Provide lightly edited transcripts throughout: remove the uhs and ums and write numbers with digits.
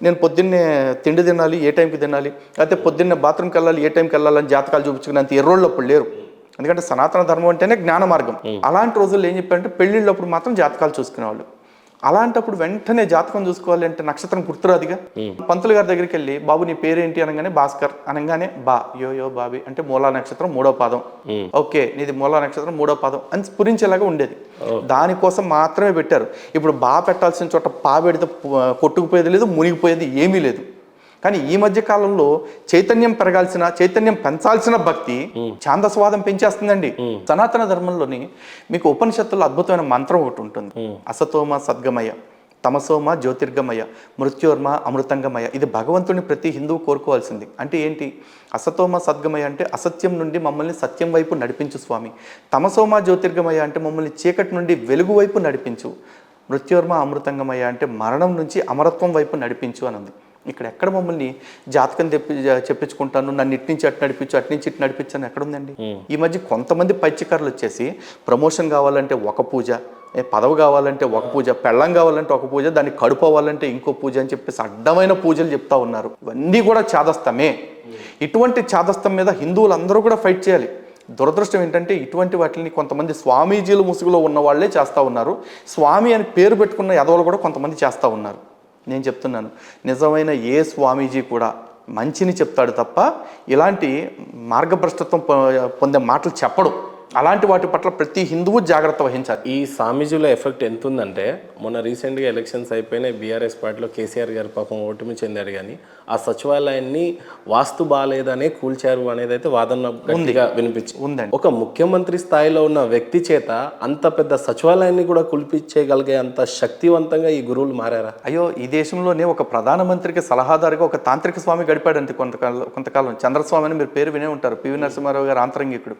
నేను పొద్దున్నే తిండి తినాలి, ఏ టైంకి తినాలి, అయితే పొద్దున్నే బాత్రూమ్కి వెళ్ళాలి, ఏ టైంకి వెళ్ళాలని జాతకాలు చూపించుకున్నంత ఎర్రోళ్ళు అప్పుడు లేరు. ఎందుకంటే సనాతన ధర్మం అంటేనే జ్ఞాన మార్గం. అలాంటి రోజుల్లో ఏం చెప్పారంటే పెళ్ళిళ్ళప్పుడు మాత్రం జాతకాలు చూసుకునేవాళ్ళు. అలాంటప్పుడు వెంటనే జాతకం చూసుకోవాలి అంటే నక్షత్రం గుర్తురాదిగా. పంతులు గారి దగ్గరికి వెళ్ళి బాబు నీ పేరేంటి అనగానే భాస్కర్ అనగానే బా యో బాబి అంటే మూలా నక్షత్రం 3వ పాదం, ఓకే నీది మూలా నక్షత్రం 3వ పాదం అని స్ఫురించేలాగా ఉండేది. దానికోసం మాత్రమే పెట్టారు. ఇప్పుడు బా పెట్టాల్సిన చోట పా పెడితే కొట్టుకుపోయేది లేదు, మునిగిపోయేది ఏమీ లేదు. కానీ ఈ మధ్య కాలంలో చైతన్యం పెంచాల్సిన భక్తి ఛాందస్వాదం పెంచేస్తుందండి. సనాతన ధర్మంలోని మీకు ఉపనిషత్తుల్లో అద్భుతమైన మంత్రం ఒకటి ఉంటుంది. అసతోమ సద్గమయ, తమసోమ జ్యోతిర్గమయ, మృత్యోర్మ అమృతంగమయ. ఇది భగవంతుని ప్రతి హిందువు కోరుకోవాల్సింది. అంటే ఏంటి? అసతోమ సద్గమయ అంటే అసత్యం నుండి మమ్మల్ని సత్యం వైపు నడిపించు స్వామి. తమసోమ జ్యోతిర్గమయ అంటే మమ్మల్ని చీకటి నుండి వెలుగు వైపు నడిపించు. మృత్యోర్మ అమృతంగమయ అంటే మరణం నుంచి అమరత్వం వైపు నడిపించు అని ఉంది. ఇక్కడ ఎక్కడ మమ్మల్ని జాతకం చెప్పించుకుంటాను, నన్ను ఇటు నుంచి అటు నడిపించు, అటు నుంచి ఇటు నడిపించు అని ఎక్కడుందండి? ఈ మధ్య కొంతమంది పైచికారులు వచ్చేసి ప్రమోషన్ కావాలంటే ఒక పూజ, పదవి కావాలంటే ఒక పూజ, పెళ్ళం కావాలంటే ఒక పూజ, దాన్ని కడుపోవాలంటే ఇంకో పూజ అని చెప్పేసి అడ్డమైన పూజలు చెప్తా ఉన్నారు. ఇవన్నీ కూడా చాదస్తమే. ఇటువంటి చాదస్తం మీద హిందువులందరూ కూడా ఫైట్ చేయాలి. దురదృష్టం ఏంటంటే ఇటువంటి వాటిని కొంతమంది స్వామీజీలు ముసుగులో ఉన్న వాళ్ళే చేస్తూ ఉన్నారు. స్వామి అని పేరు పెట్టుకున్న యదవులు కూడా కొంతమంది చేస్తూ ఉన్నారు. నేను చెప్తున్నాను, నిజమైన ఏ స్వామీజీ కూడా మంచిని చెప్తాడు తప్ప ఇలాంటి మార్గభ్రష్టత్వం పొందే మాటలు చెప్పడు. అలాంటి వాటి పట్ల ప్రతి హిందువు జాగ్రత్త వహించాలి. ఈ స్వామీజీలో ఎఫెక్ట్ ఎంత ఉందంటే మొన్న రీసెంట్గా ఎలక్షన్స్ అయిపోయినాయి. బీఆర్ఎస్ పార్టీలో కేసీఆర్ గారు పాపం ఓటమి చెందారు. కానీ ఆ సచివాలయాన్ని వాస్తు బాగాలేదనే కూల్చారు అనేది అయితే వాదన గట్టిగా వినిపించింది. ఒక ముఖ్యమంత్రి స్థాయిలో ఉన్న వ్యక్తి చేత అంత పెద్ద సచివాలయాన్ని కూడా కుల్పించేయగలిగే అంత శక్తివంతంగా ఈ గురువులు మారారా? అయ్యో, ఈ దేశంలోనే ఒక ప్రధానమంత్రికి సలహాదారుగా ఒక తాంత్రిక స్వామి గడిపాడంతే కొంతకాలం. చంద్రస్వామి అని మీరు పేరు వినే ఉంటారు. పివి నరసింహారావు గారు ఆంతరంగికుడు.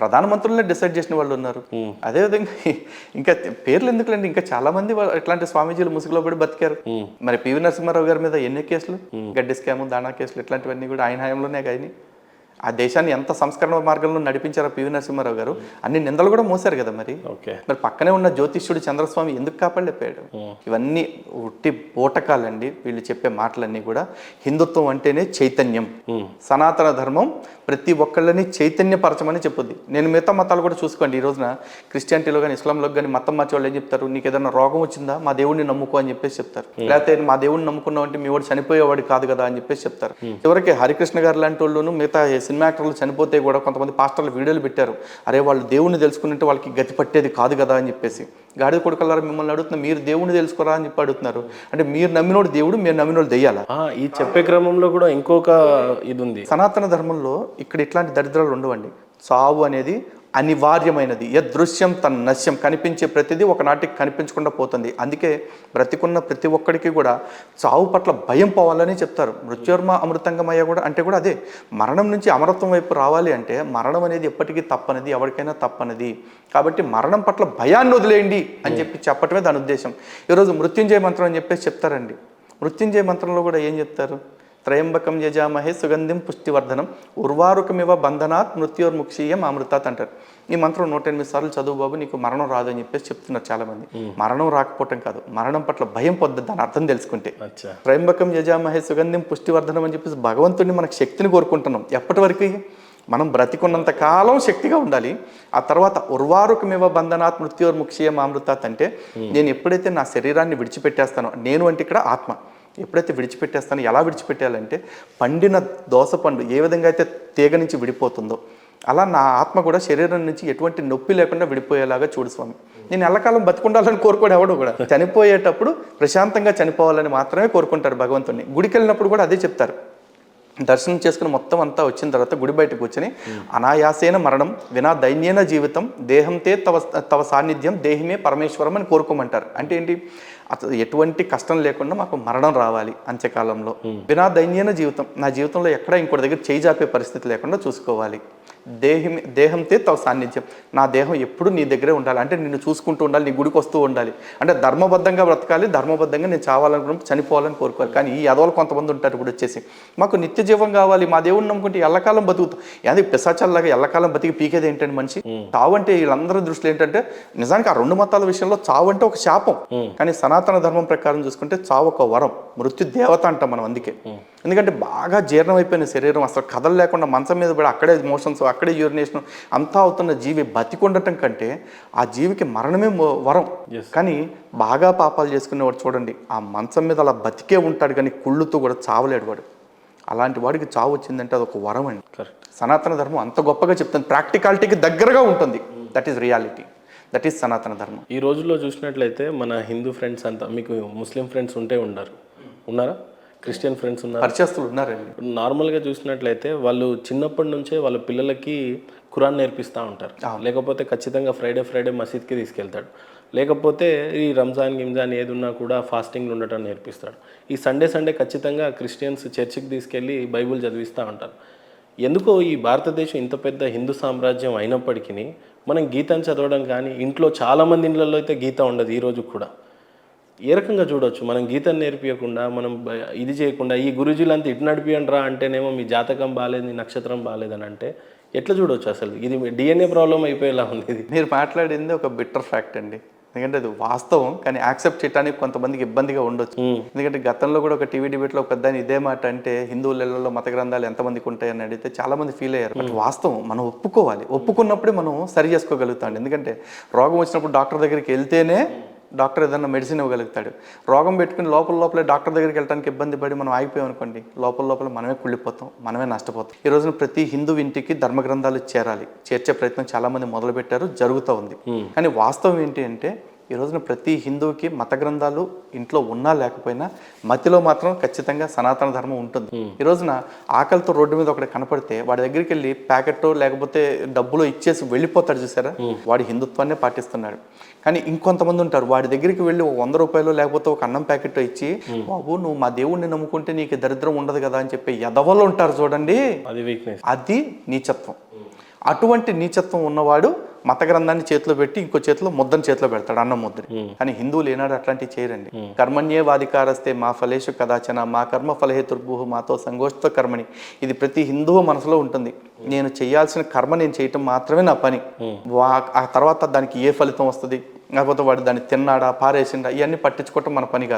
ప్రధానమంత్రులనే డిసైడ్ చేసిన వాళ్ళు ఉన్నారు. అదేవిధంగా ఇంకా పేర్లు ఎందుకులేండి, ఇంకా చాలా మంది ఇట్లాంటి స్వామీజీలు ముసుగులో పడి బతికారు. మరి పివి నరసింహారావు గారి మీద ఎన్ని కేసులు, గడ్డి స్కాము, దాణా కేసులు, ఇట్లాంటివన్నీ కూడా ఆయన హయాంలోనే కానీ. ఆ దేశాన్ని ఎంత సంస్కరణ మార్గంలో నడిపించారో పివి నరసింహారావు గారు. అన్ని నిందలు కూడా మోసారు కదా. మరి పక్కనే ఉన్న జ్యోతిష్యుడు చంద్రస్వామి ఎందుకు కాపాడలేపాడు? ఇవన్నీ ఉట్టి బోటకాలండి. వీళ్ళు చెప్పే మాటలన్నీ కూడా. హిందుత్వం అంటేనే చైతన్యం. సనాతన ధర్మం ప్రతి ఒక్కళ్ళని చైతన్యపరచమని చెప్పుద్ది. నేను మిగతా మతాలు కూడా చూసుకోండి. ఈ రోజున క్రిస్టియానిటీలో కానీ ఇస్లాంలో కానీ మతం మార్చే వాళ్ళు ఏం చెప్తారు? నీకు ఏదైనా రోగం వచ్చిందా, మా దేవుడిని నమ్ముకో అని చెప్పేసి చెప్తారు. లేకపోతే మా దేవుడిని నమ్ముకున్నావు అంటే మీ వాడు చనిపోయేవాడు కాదు కదా అని చెప్పేసి చెప్తారు. చివరికి హరికృష్ణ గారు లాంటి వాళ్ళను మిగతా సినిమా యాక్టర్లు చనిపోతే కూడా కొంతమంది పాస్టర్లు వీడియోలు పెట్టారు. అరే వాళ్ళు దేవుణ్ణి తెలుసుకున్నట్టు వాళ్ళకి గతి పట్టేది కాదు కదా అని చెప్పేసి. గాడిద కొడుకల్లారా మిమ్మల్ని అడుగుతున్నా, మీరు దేవుణ్ణి తెలుసుకోరా అని చెప్పి అడుగుతున్నారు. అంటే మీరు నమ్మినోడు దేవుడు, మీరు నమ్మినోడు దెయ్యాలా? ఈ చెప్పే క్రమంలో కూడా ఇంకొక ఇది ఉంది. సనాతన ధర్మంలో ఇక్కడ ఇట్లాంటి దరిద్రాలు ఉండవండి. చావు అనేది అనివార్యమైనది. యదృశ్యం తన్ నశ్యం. కనిపించే ప్రతిదీ ఒకనాటికి కనిపించకుండా పోతుంది. అందుకే బ్రతికున్న ప్రతి ఒక్కడికి కూడా చావు పట్ల భయం పోవాలని చెప్తారు. మృత్యోర్మ అమృతంగమయ్య కూడా అంటే కూడా అదే. మరణం నుంచి అమరత్వం వైపు రావాలి అంటే మరణం అనేది ఎప్పటికీ తప్పనిది, ఎవరికైనా తప్పనిది. కాబట్టి మరణం పట్ల భయాన్ని వదిలేయండి అని చెప్పటమే దాని ఉద్దేశం. ఈరోజు మృత్యుంజయ మంత్రం అని చెప్పేసి చెప్తారండి. మృత్యుంజయ మంత్రంలో కూడా ఏం చెప్తారు? త్రయంబకం యజామహే సుగంధిం పుష్టివర్ధనం ఉర్వారుకమివ బంధనాత్ మృత్యోర్ముక్షీయం అమృతాత్ అంటారు. ఈ మంత్రం 108 సార్లు చదువు బాబు, నీకు మరణం రాదు అని చెప్పేసి చెప్తున్నారు చాలామంది. మరణం రాకపోవటం కాదు, మరణం పట్ల భయం పొద్దు, దాని అర్థం తెలుసుకుంటే. త్రయంబకం యజామహే సుగంధిం పుష్టివర్ధనం అని చెప్పేసి భగవంతుడిని మనకు శక్తిని కోరుకుంటున్నాం. ఎప్పటి వరకు? మనం బ్రతికున్నంత కాలం శక్తిగా ఉండాలి. ఆ తర్వాత ఉర్వారుకమివ బంధనాత్ మృత్యోర్ముక్షీయం అమృతాత్ అంటే నేను ఎప్పుడైతే నా శరీరాన్ని విడిచిపెట్టేస్తానో, నేను అంటే ఇక్కడ ఆత్మ ఎప్పుడైతే విడిచిపెట్టేస్తానో, ఎలా విడిచిపెట్టాలంటే పండిన దోసపండు ఏ విధంగా అయితే తీగ నుంచి విడిపోతుందో అలా నా ఆత్మ కూడా శరీరం నుంచి ఎటువంటి నొప్పి లేకుండా విడిపోయేలాగా చూడు స్వామి. నేను ఎల్లకాలం బతికుండాలని కోరుకోడు ఎవడు కూడా. చనిపోయేటప్పుడు ప్రశాంతంగా చనిపోవాలని మాత్రమే కోరుకుంటారు భగవంతుడిని. గుడికి వెళ్ళినప్పుడు కూడా అదే చెప్తారు. దర్శనం చేసుకుని మొత్తం అంతా వచ్చిన తర్వాత గుడి బయటకు కూర్చొని అనాయాసేన మరణం వినా దైన్యేన జీవితం దేహంతే తవ సాన్నిధ్యం దేహిమే పరమేశ్వరం అని కోరుకోమంటారు. అంటే ఏంటి? అసలు ఎటువంటి కష్టం లేకుండా మాకు మరణం రావాలి అంత్యకాలంలో. వినా దైన్యేన జీవితం, నా జీవితంలో ఎక్కడ ఇంకోటి దగ్గర చేయి జాపే పరిస్థితి లేకుండా చూసుకోవాలి. దేహంతే తవ సాన్నిధ్యం, నా దేహం ఎప్పుడు నీ దగ్గరే ఉండాలి, అంటే నిన్ను చూసుకుంటూ ఉండాలి, నీ గుడికి వస్తూ ఉండాలి, అంటే ధర్మబద్ధంగా బ్రతకాలి, ధర్మబద్ధంగా నేను చావాలనుకున్నప్పుడు చనిపోవాలని కోరుకోవాలి. కానీ ఈ యదవలు కొంతమంది ఉంటారు ఇప్పుడు వచ్చేసి, మాకు నిత్య జీవం కావాలి, మా దేవుడిని నమ్ముకుంటే ఎల్లకాలం బతుకుతాం. అది పిశాచాల్లాగా ఎల్లకాలం బతికి పీకేది ఏంటంటే మనిషి. చావు అంటే వీళ్ళందరి దృష్టిలో ఏంటంటే నిజానికి ఆ 2 మతాల విషయంలో చావు అంటే ఒక శాపం, కానీ సనాతన ధర్మం ప్రకారం చూసుకుంటే చావు ఒక వరం, మృత్యు దేవత అంటాం మనం. అందుకే ఎందుకంటే బాగా జీర్ణమైపోయిన శరీరం, అసలు కథలు లేకుండా మంచం మీద పడి అక్కడే మోషన్స్, అక్కడే యూరినేషన్ అంతా అవుతున్న జీవి బతికొండటం కంటే ఆ జీవికి మరణమే వరం. కానీ బాగా పాపాలు చేసుకునేవాడు చూడండి, ఆ మంచం మీద అలా బతికే ఉంటాడు కానీ కుళ్ళుతో కూడా చావలేడు వాడు. అలాంటి వాడికి చావు వచ్చిందంటే అదొక వరం అండి. సనాతన ధర్మం అంత గొప్పగా చెప్తుంది, ప్రాక్టికాలిటీకి దగ్గరగా ఉంటుంది. That is reality, that is సనాతన ధర్మం. ఈ రోజుల్లో చూసినట్లయితే మన హిందూ ఫ్రెండ్స్ అంతా, మీకు ముస్లిం ఫ్రెండ్స్ ఉన్నారా, క్రిస్టియన్ ఫ్రెండ్స్ ఉన్నారు, పరిచయస్తులు ఉన్నారండి. నార్మల్గా చూసినట్లయితే వాళ్ళు చిన్నప్పటి నుంచే వాళ్ళ పిల్లలకి ఖురాన్ నేర్పిస్తూ ఉంటారు, లేకపోతే ఖచ్చితంగా ఫ్రైడే మసీద్కి తీసుకెళ్తాడు, లేకపోతే ఈ రంజాన్ ఏది ఉన్నా కూడా ఫాస్టింగ్లు ఉండటం నేర్పిస్తాడు. ఈ సండే ఖచ్చితంగా క్రిస్టియన్స్ చర్చికి తీసుకెళ్ళి బైబుల్ చదివిస్తూ ఉంటారు. ఎందుకో ఈ భారతదేశం ఇంత పెద్ద హిందూ సామ్రాజ్యం అయినప్పటికీ మనం గీతను చదవడం కానీ, ఇంట్లో చాలామంది ఇళ్ళల్లో అయితే గీత ఉండదు ఈ రోజు కూడా. ఏ రకంగా చూడవచ్చు, మనం గీతను నేర్పియకుండా, మనం ఇది చేయకుండా ఈ గురుజీలు అంతా ఇటు నడిపియండ్రా అంటేనేమో మీ జాతకం బాగాలేదు, నీ నక్షత్రం బాగాలేదని అంటే ఎట్లా చూడవచ్చు? అసలు ఇది DNA ప్రాబ్లం అయిపోయేలా ఉంది. ఇది మీరు మాట్లాడింది ఒక బిట్టర్ ఫ్యాక్ట్ అండి, ఎందుకంటే అది వాస్తవం, కానీ యాక్సెప్ట్ చేయడానికి కొంతమందికి ఇబ్బందిగా ఉండొచ్చు. ఎందుకంటే గతంలో కూడా ఒక టీవీ డిబేట్లో ఒక పెద్ద ఇదే మాట అంటే, హిందువులలో మత గ్రంథాలు ఎంతమందికి ఉంటాయని అడిగితే చాలా మంది ఫీల్ అయ్యారు. బట్ వాస్తవం మనం ఒప్పుకోవాలి, ఒప్పుకున్నప్పుడే మనం సరి చేసుకోగలుగుతాం. ఎందుకంటే రోగం వచ్చినప్పుడు డాక్టర్ దగ్గరికి వెళ్తేనే డాక్టర్ ఏదైనా మెడిసిన్ ఇవ్వగలుగుతాడు. రోగం పెట్టుకుని లోపలే డాక్టర్ దగ్గరికి వెళ్ళడానికి ఇబ్బంది పడి మనం ఆగిపోయాం అనుకోండి, లోపల మనమే కుళ్ళిపోతాం, మనమే నష్టపోతాం. ఈ రోజున ప్రతి హిందూ ఇంటికి ధర్మ గ్రంథాలు చేర్చే ప్రయత్నం చాలా మంది మొదలుపెట్టారు, జరుగుతూ ఉంది. కానీ వాస్తవం ఏంటి అంటే, ఈ రోజున ప్రతి హిందువుకి మత గ్రంథాలు ఇంట్లో ఉన్నా లేకపోయినా మతిలో మాత్రం ఖచ్చితంగా సనాతన ధర్మం ఉంటుంది. ఈ రోజున ఆకలితో రోడ్డు మీద ఒకటి కనపడితే వాడి దగ్గరికి వెళ్ళి ప్యాకెట్ లేకపోతే డబ్బులో ఇచ్చేసి వెళ్ళిపోతాడు చూసారా, వాడి హిందుత్వాన్నే పాటిస్తున్నాడు. కానీ ఇంకొంతమంది ఉంటారు, వాడి దగ్గరికి వెళ్ళి ఒక 100 రూపాయలు లేకపోతే ఒక అన్నం ప్యాకెట్ ఇచ్చి, బాబు నువ్వు మా దేవుణ్ణి నమ్ముకుంటే నీకు దరిద్రం ఉండదు కదా అని చెప్పి ఎదవలు ఉంటారు చూడండి, అది నీచత్వం. అటువంటి నీచత్వం ఉన్నవాడు మత గ్రంథాన్ని చేతిలో పెట్టి ఇంకో చేతిలో ముద్దని చేతిలో పెడతాడు, అన్నం ముద్దని. కానీ హిందువులు ఏనాడు అట్లాంటివి చేయరండి. కర్మణ్యేవాధికారస్తే మా ఫలేషు కదాచన మా కర్మ ఫలహేతుర్భూహు మాతో సంగోష్ఠ కర్మని. ఇది ప్రతి హిందువు మనసులో ఉంటుంది, నేను చేయాల్సిన కర్మ నేను చేయటం మాత్రమే నా పని. ఆ తర్వాత దానికి ఏ ఫలితం వస్తుంది, లేకపోతే వాడు దాన్ని తిన్నాడా పారేసిండా ఇవన్నీ పట్టించుకోవటం మన పని కాదు.